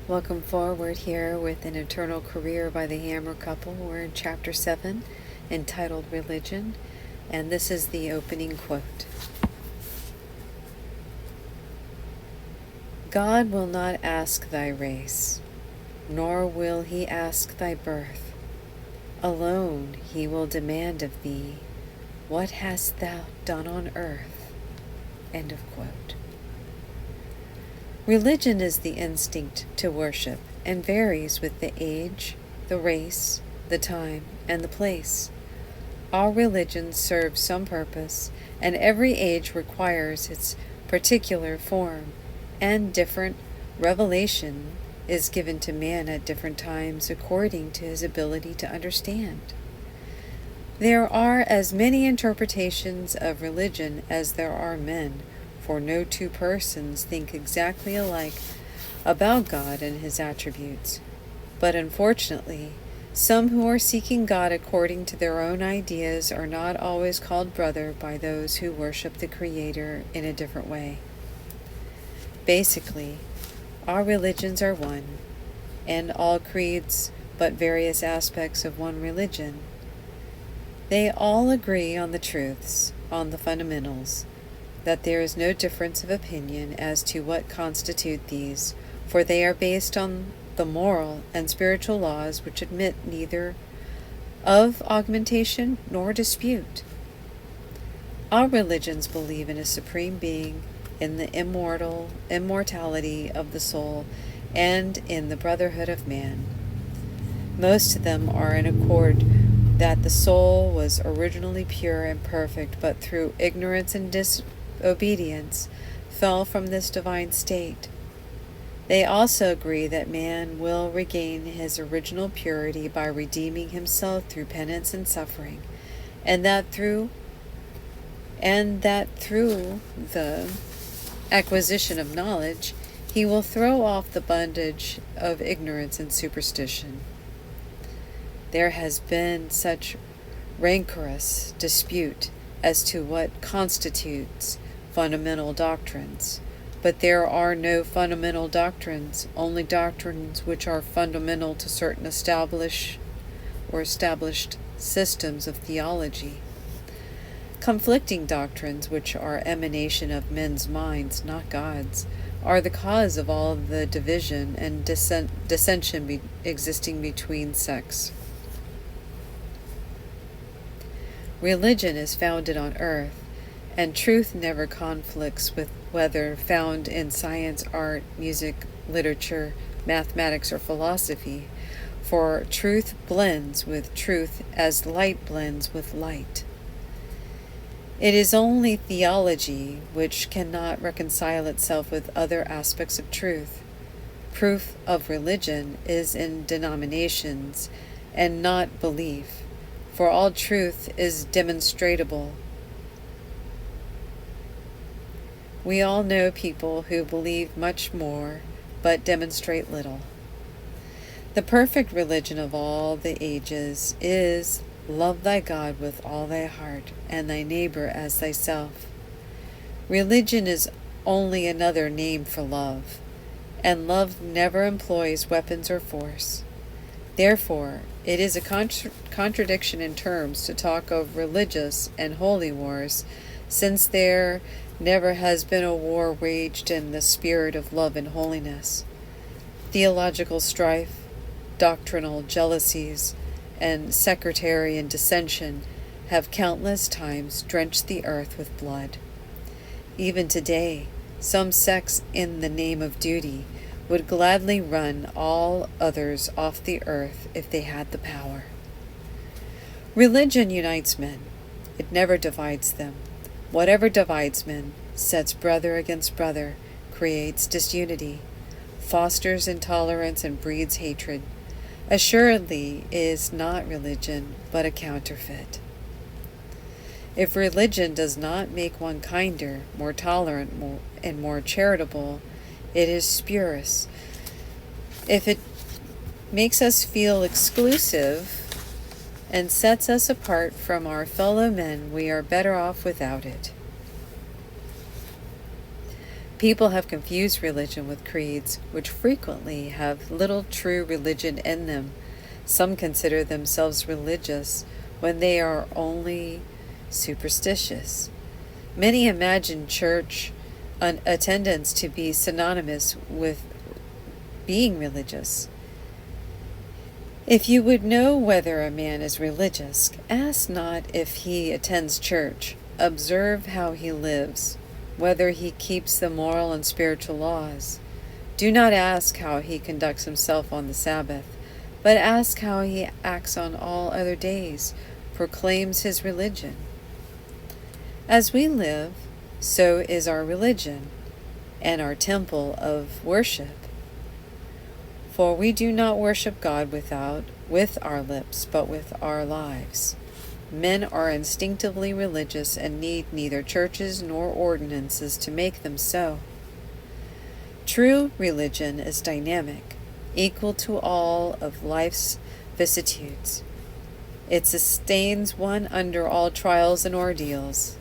Welcome forward here with An Eternal Career by the Hammer couple. We're in chapter 7, entitled Religion, and this is the opening quote. God will not ask thy race, nor will he ask thy birth. Alone he will demand of thee, what hast thou done on earth? End of quote. Religion is the instinct to worship and varies with the age, the race, the time, and the place. All religions serve some purpose, and every age requires its particular form, and different revelation is given to man at different times according to his ability to understand. There are as many interpretations of religion as there are men, for no two persons think exactly alike about God and his attributes. But unfortunately, some who are seeking God according to their own ideas are not always called brother by those who worship the Creator in a different way. Basically, all religions are one, and all creeds but various aspects of one religion. They all agree on the truths, on the fundamentals, that there is no difference of opinion as to what constitute these, for they are based on the moral and spiritual laws which admit neither of augmentation nor dispute. All religions believe in a supreme being, in the immortality of the soul, and in the brotherhood of man. Most of them are in accord that the soul was originally pure and perfect, but through ignorance and disobedience fell from this divine state. They also agree that man will regain his original purity by redeeming himself through penance and suffering, and that through the acquisition of knowledge he will throw off the bondage of ignorance and superstition. There has been such rancorous dispute as to what constitutes fundamental doctrines, but there are no fundamental doctrines, only doctrines which are fundamental to certain established systems of theology. Conflicting doctrines, which are emanation of men's minds, not God's, are the cause of all the division and dissension existing between sects. Religion is founded on earth, and truth never conflicts with whether found in science, art, music, literature, mathematics, or philosophy, for truth blends with truth as light blends with light. It is only theology which cannot reconcile itself with other aspects of truth. Proof of religion is in denominations and not belief, for all truth is demonstrable. We all know people who believe much more, but demonstrate little. The perfect religion of all the ages is love thy God with all thy heart, and thy neighbor as thyself. Religion is only another name for love, and love never employs weapons or force. Therefore, it is a contradiction in terms to talk of religious and holy wars, since there never has been a war waged in the spirit of love and holiness. Theological strife, doctrinal jealousies, and sectarian dissension have countless times drenched the earth with blood. Even today, some sects in the name of duty would gladly run all others off the earth if they had the power. Religion unites men. It never divides them. Whatever divides men, sets brother against brother, creates disunity, fosters intolerance, and breeds hatred. Assuredly is not religion, but a counterfeit. If religion does not make one kinder, more tolerant, and more charitable, it is spurious. If it makes us feel exclusive and sets us apart from our fellow men, we are better off without it. People have confused religion with creeds, which frequently have little true religion in them. Some consider themselves religious when they are only superstitious. Many imagine church attendance to be synonymous with being religious. If you would know whether a man is religious, ask not if he attends church. Observe how he lives, whether he keeps the moral and spiritual laws. Do not ask how he conducts himself on the Sabbath, but ask how he acts on all other days, proclaims his religion. As we live, so is our religion, and our temple of worship. For we do not worship God with our lips, but with our lives. Men are instinctively religious and need neither churches nor ordinances to make them so. True religion is dynamic, equal to all of life's vicissitudes. It sustains one under all trials and ordeals.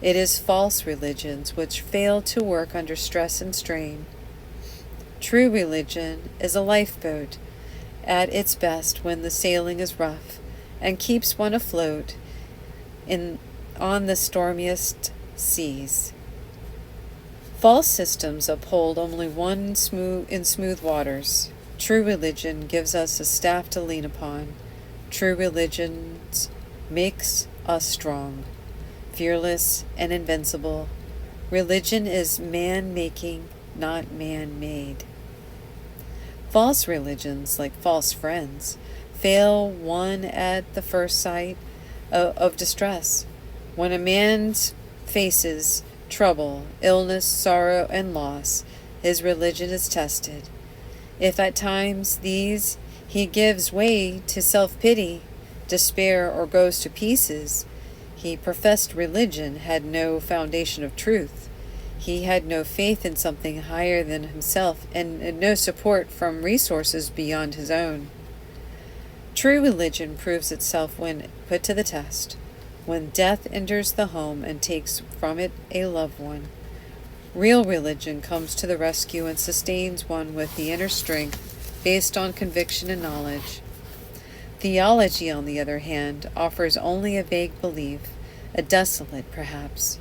It is false religions which fail to work under stress and strain. True religion is a lifeboat at its best when the sailing is rough, and keeps one afloat on the stormiest seas. False systems uphold only one in smooth waters. True religion gives us a staff to lean upon. True religion makes us strong, fearless, and invincible. Religion is man-making, not man-made. False religions, like false friends, fail one at the first sight of distress. When a man faces trouble, illness, sorrow, and loss, his religion is tested. If at times he gives way to self-pity, despair, or goes to pieces, he professed religion had no foundation of truth. He had no faith in something higher than himself and no support from resources beyond his own. True religion proves itself when put to the test, when death enters the home and takes from it a loved one. Real religion comes to the rescue and sustains one with the inner strength based on conviction and knowledge. Theology, on the other hand, offers only a vague belief, a desolate perhaps.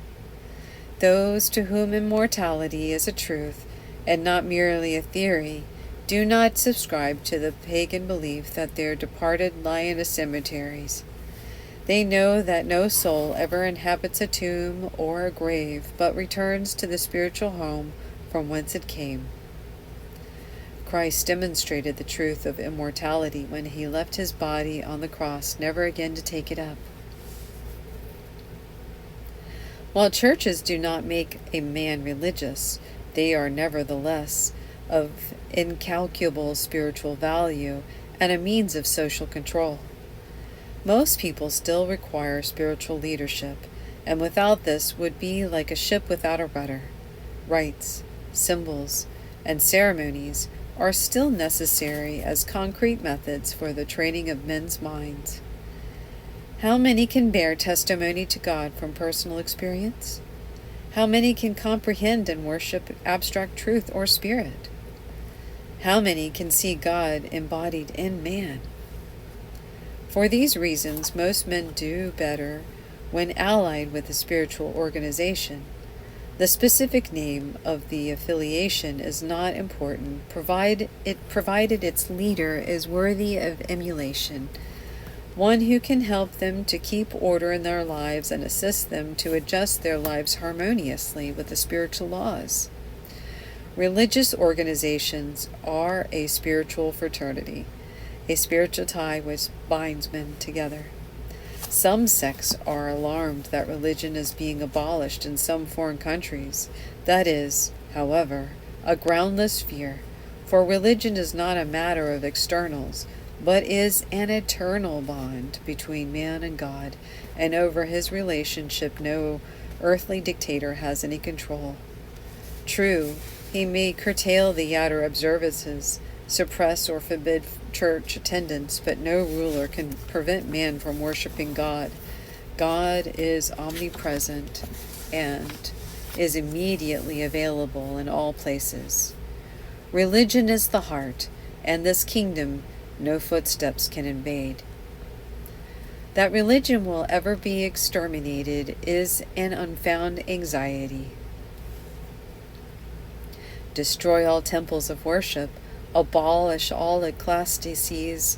Those to whom immortality is a truth, and not merely a theory, do not subscribe to the pagan belief that their departed lie in the cemeteries. They know that no soul ever inhabits a tomb or a grave, but returns to the spiritual home from whence it came. Christ demonstrated the truth of immortality when he left his body on the cross, never again to take it up. While churches do not make a man religious, they are nevertheless of incalculable spiritual value and a means of social control. Most people still require spiritual leadership, and without this would be like a ship without a rudder. Rites, symbols, and ceremonies are still necessary as concrete methods for the training of men's minds. How many can bear testimony to God from personal experience? How many can comprehend and worship abstract truth or spirit? How many can see God embodied in man? For these reasons, most men do better when allied with a spiritual organization. The specific name of the affiliation is not important, provided its leader is worthy of emulation, one who can help them to keep order in their lives and assist them to adjust their lives harmoniously with the spiritual laws. Religious organizations are a spiritual fraternity, a spiritual tie which binds men together. Some sects are alarmed that religion is being abolished in some foreign countries. That is, however, a groundless fear, for religion is not a matter of externals, but is an eternal bond between man and God, and over his relationship no earthly dictator has any control. True, he may curtail the outer observances, suppress or forbid church attendance, but no ruler can prevent man from worshiping God. God is omnipresent and is immediately available in all places. Religion is the heart, and this kingdom no footsteps can invade. That religion will ever be exterminated is an unfounded anxiety. Destroy all temples of worship, abolish all ecclesiastices,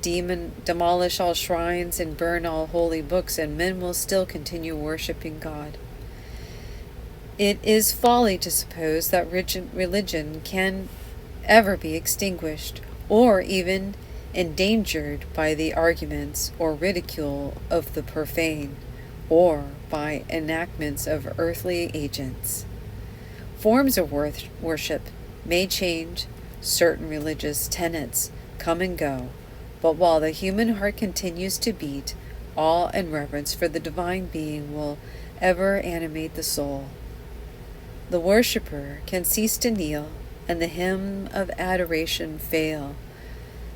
demolish all shrines, and burn all holy books, and men will still continue worshiping God. It is folly to suppose that religion can ever be extinguished, or even endangered by the arguments or ridicule of the profane, or by enactments of earthly agents. Forms of worship may change, certain religious tenets come and go, but while the human heart continues to beat, awe and reverence for the divine being will ever animate the soul. The worshipper can cease to kneel, and the hymn of adoration fail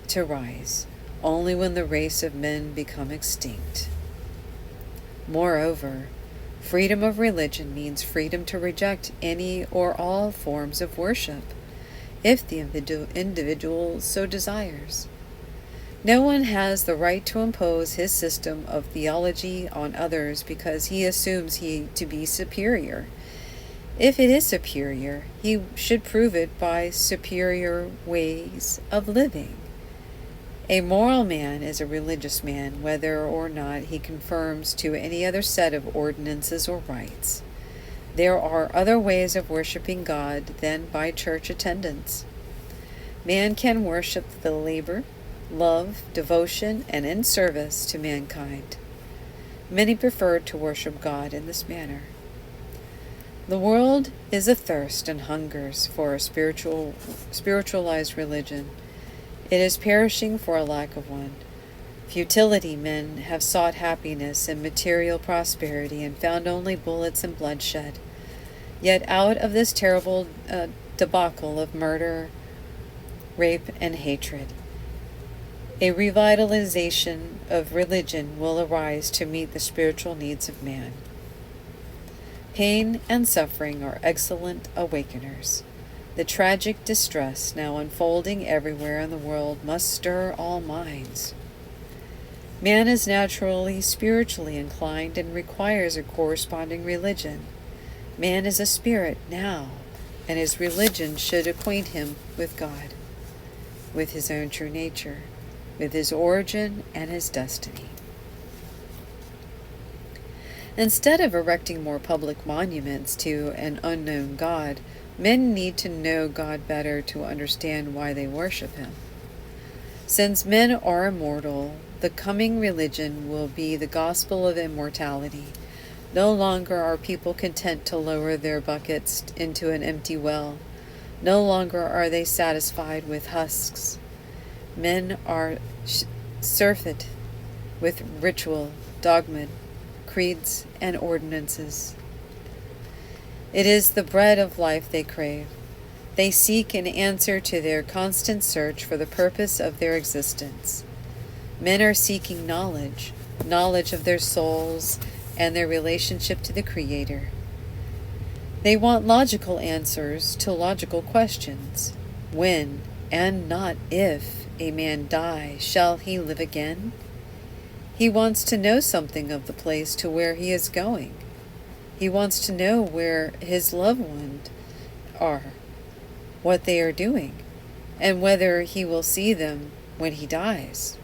to rise, only when the race of men become extinct. Moreover, freedom of religion means freedom to reject any or all forms of worship, if the individual so desires. No one has the right to impose his system of theology on others because he assumes he to be superior. If it is superior, he should prove it by superior ways of living. A moral man is a religious man, whether or not he conforms to any other set of ordinances or rites. There are other ways of worshiping God than by church attendance. Man can worship the labor, love, devotion, and in service to mankind. Many prefer to worship God in this manner. The world is athirst and hungers for a spiritualized religion. It is perishing for a lack of one. Futility men have sought happiness and material prosperity and found only bullets and bloodshed. Yet out of this terrible debacle of murder, rape, and hatred, a revitalization of religion will arise to meet the spiritual needs of man. Pain and suffering are excellent awakeners. The tragic distress now unfolding everywhere in the world must stir all minds. Man is naturally spiritually inclined and requires a corresponding religion. Man is a spirit now, and his religion should acquaint him with God, with his own true nature, with his origin and his destiny. Instead of erecting more public monuments to an unknown God, men need to know God better to understand why they worship him. Since men are immortal, the coming religion will be the gospel of immortality. No longer are people content to lower their buckets into an empty well. No longer are they satisfied with husks. Men are surfeited with ritual, dogma, creeds, and ordinances. It is the bread of life they crave. They seek an answer to their constant search for the purpose of their existence. Men are seeking knowledge of their souls and their relationship to the Creator. They want logical answers to logical questions. When, and not if, a man die, shall he live again? He wants to know something of the place to where he is going. He wants to know where his loved ones are, what they are doing, and whether he will see them when he dies.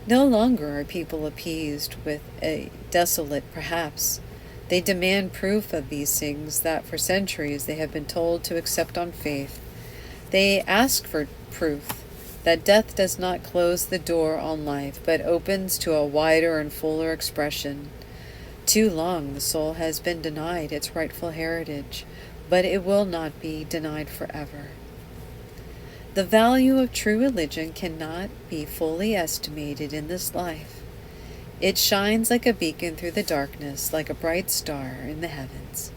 No longer are people appeased with a desolate perhaps. They demand proof of these things that for centuries they have been told to accept on faith. They ask for proof that death does not close the door on life, but opens to a wider and fuller expression. Too long the soul has been denied its rightful heritage, but it will not be denied forever. The value of true religion cannot be fully estimated in this life. It shines like a beacon through the darkness, like a bright star in the heavens.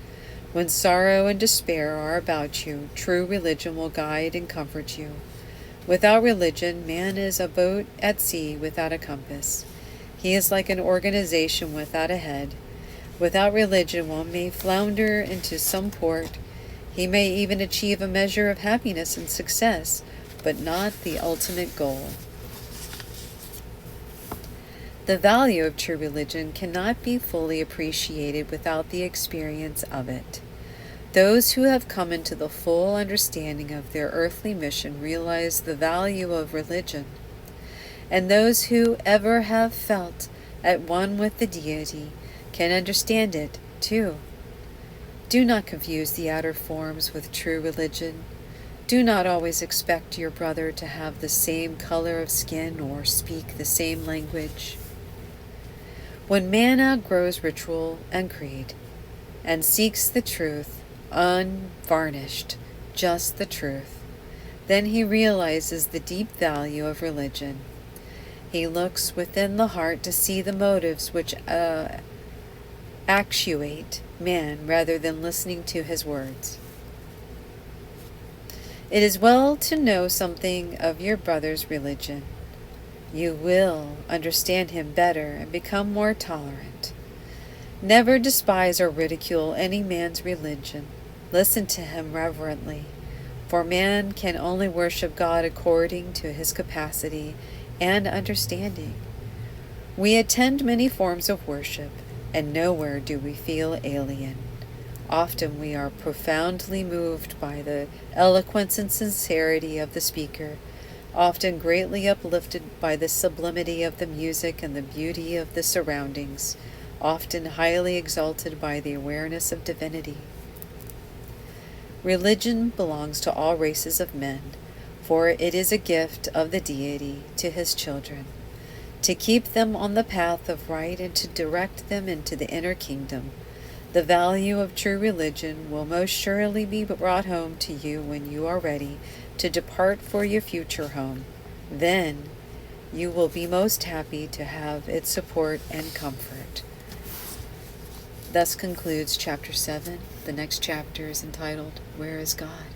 When sorrow and despair are about you, true religion will guide and comfort you. Without religion, man is a boat at sea without a compass. He is like an organization without a head. Without religion, one may flounder into some port. He may even achieve a measure of happiness and success, but not the ultimate goal. The value of true religion cannot be fully appreciated without the experience of it. Those who have come into the full understanding of their earthly mission realize the value of religion, and those who ever have felt at one with the deity can understand it too. Do not confuse the outer forms with true religion. Do not always expect your brother to have the same color of skin or speak the same language. When man outgrows ritual and creed and seeks the truth, unvarnished, just the truth, then he realizes the deep value of religion. He looks within the heart to see the motives which actuate man rather than listening to his words. It is well to know something of your brother's religion. You will understand him better and become more tolerant. Never despise or ridicule any man's religion. Listen to him reverently, for man can only worship God according to his capacity and understanding. We attend many forms of worship, and nowhere do we feel alien. Often we are profoundly moved by the eloquence and sincerity of the speaker, often greatly uplifted by the sublimity of the music and the beauty of the surroundings, often highly exalted by the awareness of divinity. Religion belongs to all races of men, for it is a gift of the deity to his children, to keep them on the path of right and to direct them into the inner kingdom. The value of true religion will most surely be brought home to you when you are ready to depart for your future home. Then you will be most happy to have its support and comfort. Thus concludes Chapter 7. The next chapter is entitled, Where is God?